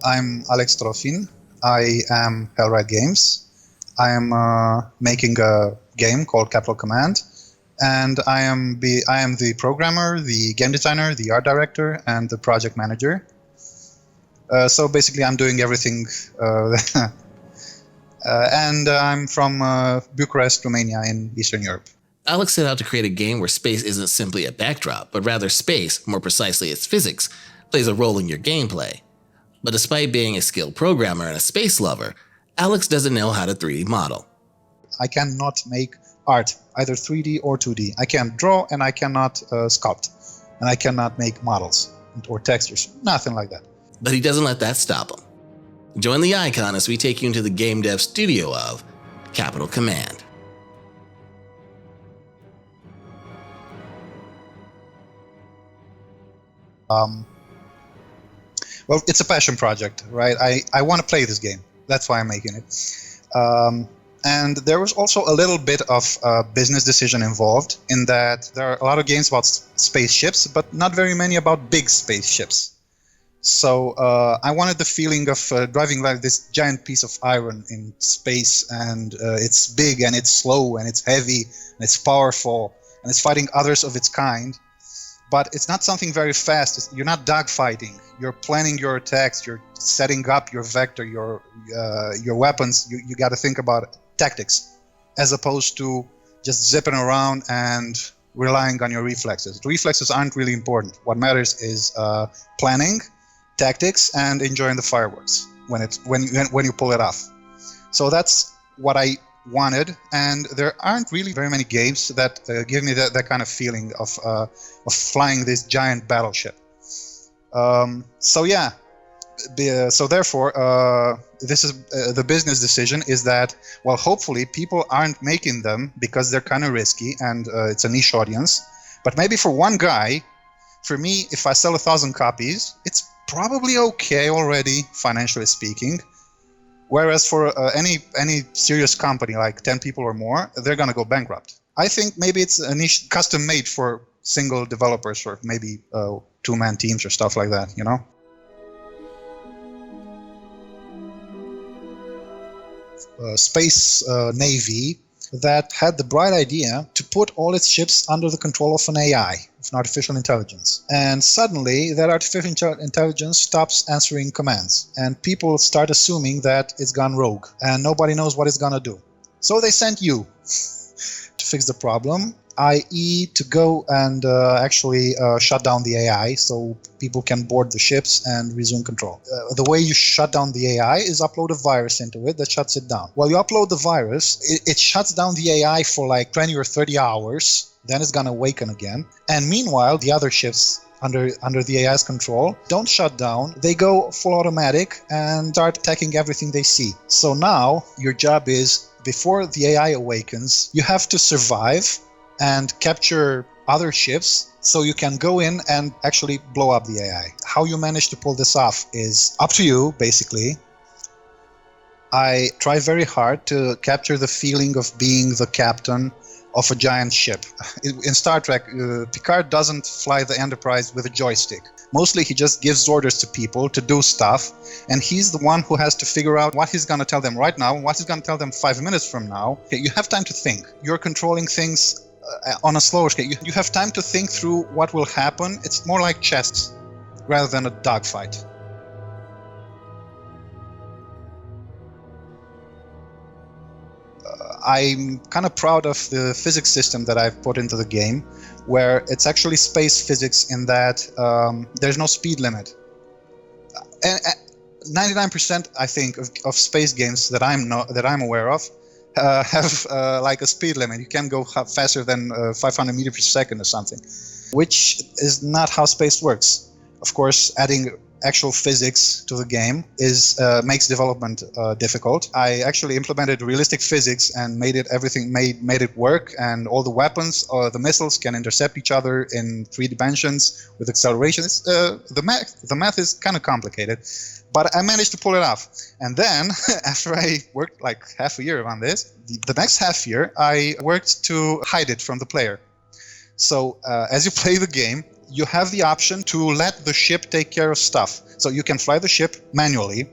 I'm Alex Trofin. I am Hellride Games. I am making a game called Capital Command, and I am the programmer, the game designer, the art director, and the project manager. So basically, I'm doing everything. And I'm from Bucharest, Romania, in Eastern Europe. Alex set out to create a game where space isn't simply a backdrop, but rather space, more precisely its physics, plays a role in your gameplay. But despite being a skilled programmer and a space lover, Alex doesn't know how to 3D model. I cannot make art, either 3D or 2D. I can't draw and I cannot sculpt. And I cannot make models or textures, nothing like that. But he doesn't let that stop him. Join the icon as we take you into the game dev studio of Capital Command. Well, it's a passion project, right? I want to play this game. That's why I'm making it. And there was also a little bit of business decision involved in that there are a lot of games about spaceships, but not very many about big spaceships. So I wanted the feeling of driving like this giant piece of iron in space, and it's big and it's slow and it's heavy and it's powerful and it's fighting others of its kind. But it's not something very fast. You're not dogfighting. You're planning your attacks. You're setting up your vector, your weapons. You got to think about tactics, as opposed to just zipping around and relying on your reflexes. The reflexes aren't really important. What matters is planning, tactics, and enjoying the fireworks when you pull it off. So that's what I wanted, and there aren't really very many games that give me that kind of feeling of flying this giant battleship. So yeah, so therefore this is the business decision is that, well, hopefully people aren't making them because they're kind of risky and it's a niche audience, but maybe for one guy, for me, if I sell 1,000 copies, it's probably okay already, financially speaking. Whereas for any serious company, like 10 people or more, they're going to go bankrupt. I think maybe it's a niche custom made for single developers or maybe two-man teams or stuff like that, you know? Space Navy that had the bright idea to put all its ships under the control of an AI, of an artificial intelligence. And suddenly, that artificial intelligence stops answering commands, and people start assuming that it's gone rogue, and nobody knows what it's gonna do. So they sent you to fix the problem, i.e. to go and actually shut down the AI so people can board the ships and resume control. The way you shut down the AI is upload a virus into it that shuts it down. Well, you upload the virus, it shuts down the AI for like 20 or 30 hours, then it's gonna awaken again. And meanwhile, the other ships under the AI's control don't shut down, they go full automatic and start attacking everything they see. So now your job is, before the AI awakens, you have to survive and capture other ships so you can go in and actually blow up the AI. How you manage to pull this off is up to you, basically. I try very hard to capture the feeling of being the captain of a giant ship. In Star Trek, Picard doesn't fly the Enterprise with a joystick. Mostly he just gives orders to people to do stuff, and he's the one who has to figure out what he's going to tell them right now and what he's going to tell them 5 minutes from now. Okay, you have time to think. You're controlling things on a slower scale. You have time to think through what will happen. It's more like chess rather than a dogfight. I'm kind of proud of the physics system that I've put into the game, where it's actually space physics in that there's no speed limit. And 99%, I think, of space games that I'm aware of have like a speed limit. You can't go faster than 500 meters per second or something, which is not how space works. Of course, adding actual physics to the game makes development difficult. I actually implemented realistic physics and made it work, and all the weapons or the missiles can intercept each other in 3 dimensions with acceleration. The math is kind of complicated, but I managed to pull it off. And then after I worked like half a year on this, the next half year I worked to hide it from the player. So as you play the game, you have the option to let the ship take care of stuff. So you can fly the ship manually,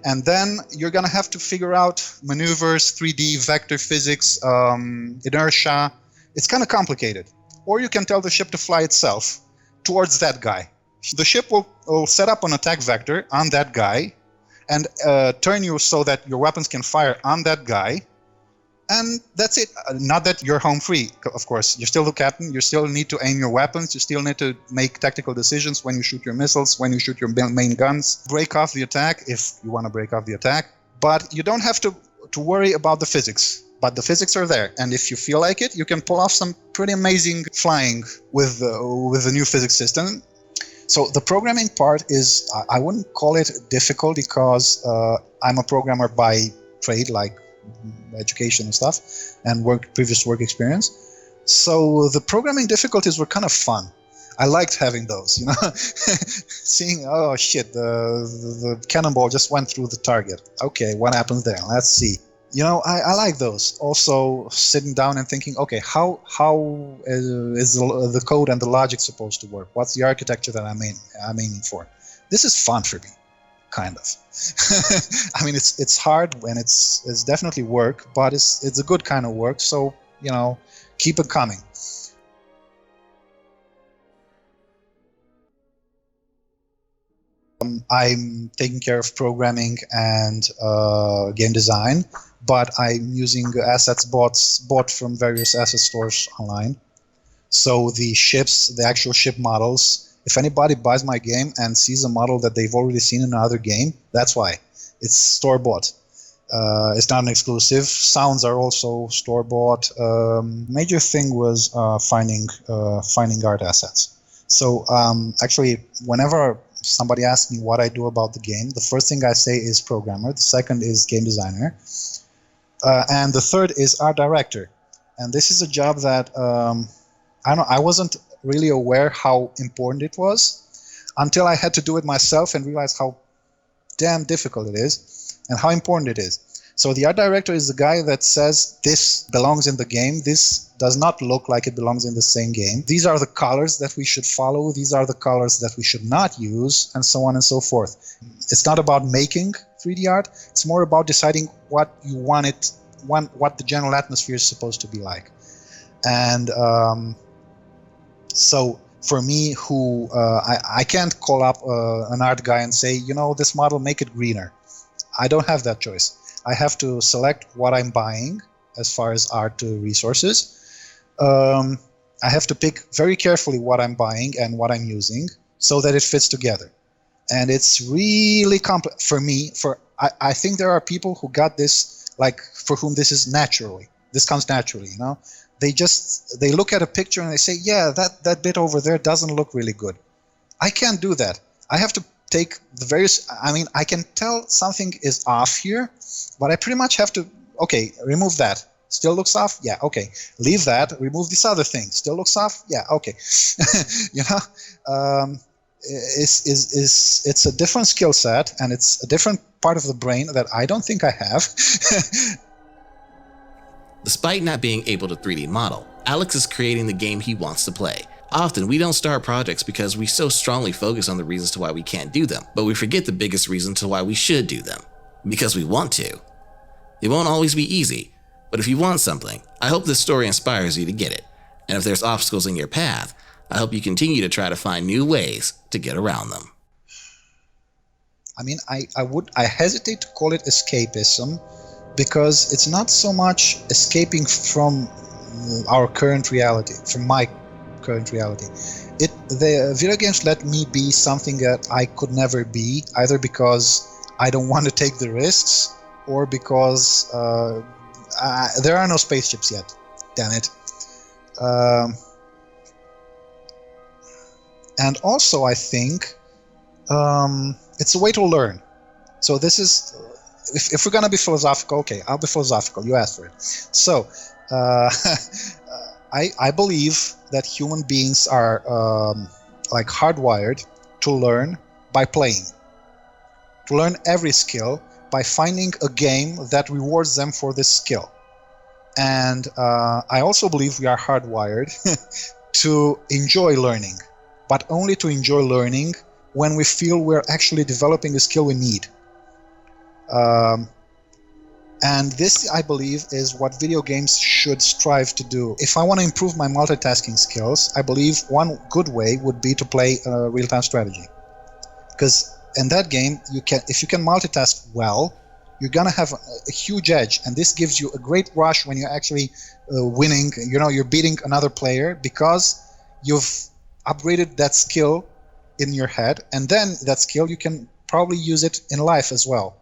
and then you're going to have to figure out maneuvers, 3D, vector physics, inertia. It's kind of complicated. Or you can tell the ship to fly itself towards that guy. The ship will set up an attack vector on that guy and turn you so that your weapons can fire on that guy. And that's it. Not that you're home free, of course. You're still the captain. You still need to aim your weapons. You still need to make tactical decisions when you shoot your missiles, when you shoot your main guns. Break off the attack if you want to break off the attack. But you don't have to worry about the physics. But the physics are there. And if you feel like it, you can pull off some pretty amazing flying with the new physics system. So the programming part is, I wouldn't call it difficult because I'm a programmer by trade, like education and stuff, and previous work experience. So the programming difficulties were kind of fun. I liked having those, you know, seeing, oh shit, the cannonball just went through the target. Okay, what happens there? Let's see. You know, I like those. Also, sitting down and thinking, okay, how is the code and the logic supposed to work? What's the architecture that I'm aiming for? This is fun for me, kind of. I mean, it's hard and it's definitely work, but it's a good kind of work. So, you know, keep it coming. I'm taking care of programming and game design, but I'm using assets bought from various asset stores online. So the ships, the actual ship models, if anybody buys my game and sees a model that they've already seen in another game, that's why. It's store-bought. It's not an exclusive. Sounds are also store-bought. Major thing was finding art assets. So actually, whenever somebody asks me what I do about the game, the first thing I say is programmer, the second is game designer, and the third is art director. And this is a job that I wasn't really aware how important it was until I had to do it myself and realize how damn difficult it is and how important it is. So the art director is the guy that says this belongs in the game, this does not look like it belongs in the same game, these are the colors that we should follow, these are the colors that we should not use, and so on and so forth. It's not about making 3D art, it's more about deciding what you what the general atmosphere is supposed to be like. And so for me, I can't call up an art guy and say, you know, this model, make it greener. I don't have that choice. I have to select what I'm buying as far as art resources. I have to pick very carefully what I'm buying and what I'm using so that it fits together. And it's really complex for me. I think there are people who got this, like, for whom this is naturally. This comes naturally, you know. They look at a picture and they say, yeah, that bit over there doesn't look really good. I can't do that. I have to take the various, I mean, I can tell something is off here, but I pretty much have to, okay, remove that. Still looks off? Yeah, okay. Leave that, remove this other thing. Still looks off? Yeah, okay. You know, it's a different skill set, and it's a different part of the brain that I don't think I have. Despite not being able to 3D model, Alex is creating the game he wants to play. Often, we don't start projects because we so strongly focus on the reasons to why we can't do them, but we forget the biggest reason to why we should do them. Because we want to. It won't always be easy, but if you want something, I hope this story inspires you to get it. And if there's obstacles in your path, I hope you continue to try to find new ways to get around them. I mean, I hesitate to call it escapism, because it's not so much escaping from our current reality, from my current reality. The video games let me be something that I could never be, either because I don't want to take the risks, or because there are no spaceships yet. Damn it. And also, I think it's a way to learn. So this is, if we're gonna be philosophical, okay, I'll be philosophical. You asked for it. So I believe that human beings are like hardwired to learn by playing, to learn every skill by finding a game that rewards them for this skill. And I also believe we are hardwired to enjoy learning. but only to enjoy learning when we feel we're actually developing a skill we need. And this, I believe, is what video games should strive to do. If I want to improve my multitasking skills, I believe one good way would be to play real-time strategy. Because in that game, if you can multitask well, you're gonna have a huge edge, and this gives you a great rush when you're actually winning. You're beating another player because you've upgraded that skill in your head, and then that skill you can probably use it in life as well.